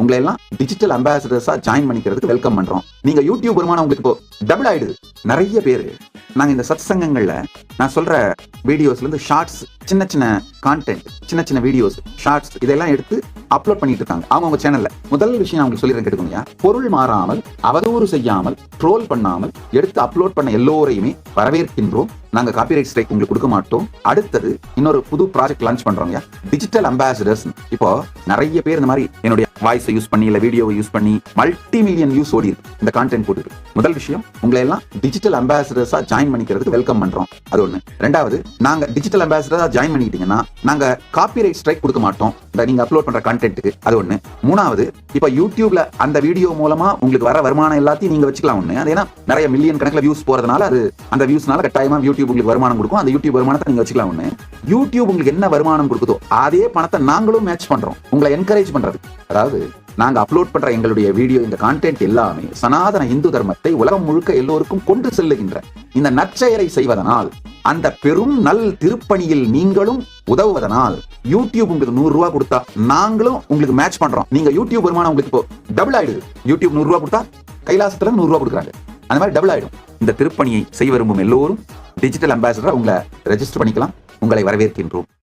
உங்களை எல்லாம் digital அம்பாசிடர்ஸா join பண்ணிக்கிறதுக்கு வெல்கம் பண்றோம். நீங்க யூடியூப் வருமானம் உங்களுக்கு இப்போ டபுள் ஆயிடுது. நிறைய பேர் நாங்க இந்த சத் சங்கங்கள்ல நான் சொல்ற வீடியோஸ்ல இருந்து ஷார்ட்ஸ், சின்ன சின்ன கான்டென்ட், சின்ன சின்ன வீடியோஸ், ஷார்ட்ஸ் இதெல்லாம் எடுத்து அப்லோட் பண்ணிட்டு இருக்காங்க அவங்க சேனல்ல. முதல் விஷயம் நான் உங்களுக்கு சொல்லிடுறேன் கேட்டுக்கோங்க. பொருள் மாறாமல், அவதூறு செய்யாமல், ட்ரோல் பண்ணாமல் எடுத்து அப்லோட் பண்ண எல்லோரையுமே வரவேற்கின்றோம். நாங்க காப்பிரைட் ஸ்ட்ரைக் உங்களுக்கு கொடுக்க மாட்டோம். அடுத்தது இன்னொரு புது ப்ராஜெக்ட் லான்ச் பண்றோம், டிஜிட்டல் அம்பாசிடர்ஸ். இப்போ நிறைய பேர் இந்த மாதிரி என்னுடைய வாய்ஸை யூஸ் பண்ணி இல்ல வீடியோவை யூஸ் பண்ணி மல்டி மில்லியன் வியூஸ் ஓடி இருக்கு இந்த கான்டென்ட் போட்டு. முதல் விஷயம், உங்களை எல்லாம் டிஜிட்டல் அம்பாசிடர்ஸா ஜாயின் பண்ணிக்கிறதுக்கு வெல்கம் பண்றோம். அது ஒண்ணு. ரெண்டாவது, நாங்க டிஜிட்டல் அம்பாசிடரா ஜாயின் பண்ணிக்கிட்டீங்கன்னா நாங்க காப்பிரைட் ஸ்ட்ரைக் கொடுக்க மாட்டோம் நீங்க அப்லோட் பண்ற கான்டென்ட்டுக்கு. அது ஒண்ணு. மூணாவது, இப்ப யூடியூப்ல அந்த வீடியோ மூலமா உங்களுக்கு வர வருமானம் எல்லாத்தையும் நீங்க வச்சுக்கலாம். ஒண்ணு, அது ஏன்னா நிறைய மில்லியன் கணக்கில் வியூஸ் போறதுனால அது அந்த வியூஸ்னால கட்டாயமா யூடியூப் உங்களுக்கு வருமானம் கொடுக்கும். அந்த யூடியூப் வருமானத்தை நீங்க வச்சுக்கலாம். ஒண்ணு, யூடியூப் உங்களுக்கு என்ன வருமானம் கொடுக்குதோ அதே பணத்தை நாங்களும் மேட்ச் பண்றோம் உங்களை என்கரேஜ் பண்றது. அதாவது நாங்க அப்லோட் பண்ற எங்களுடைய வீடியோ, இந்த கான்டென்ட் எல்லாமே சனாதன இந்து தர்மத்தை உலகம் முழுக்க எல்லோருக்கும் கொண்டு செல்லுகின்ற இந்த நற்செயலை செய்வதனால், அந்த பெரும் நல் திருப்பணியில் நீங்களும் உதவுவதனால் யூடியூப் உங்களுக்கு 100 ரூபாய் கொடுத்தா நாங்களும் உங்களுக்கு மேட்ச் பண்றோம். நீங்க யூடியூப் வருமானம் உங்களுக்கு இப்போ டபுள் ஆயிடுது. யூடியூப் 100 ரூபாய் கொடுத்தா கைலாசத்துல 100 ரூபாய் கொடுக்குறாங்க. அந்த மாதிரி டபுள் ஆயிடும். இந்த திருப்பணியை செய்ய விரும்பும் எல்லோரும் டிஜிட்டல் அம்பாசிடரா உங்களை ரெஜிஸ்டர் பண்ணிக்கலாம். உங்களை வரவேற்கின்றோம்.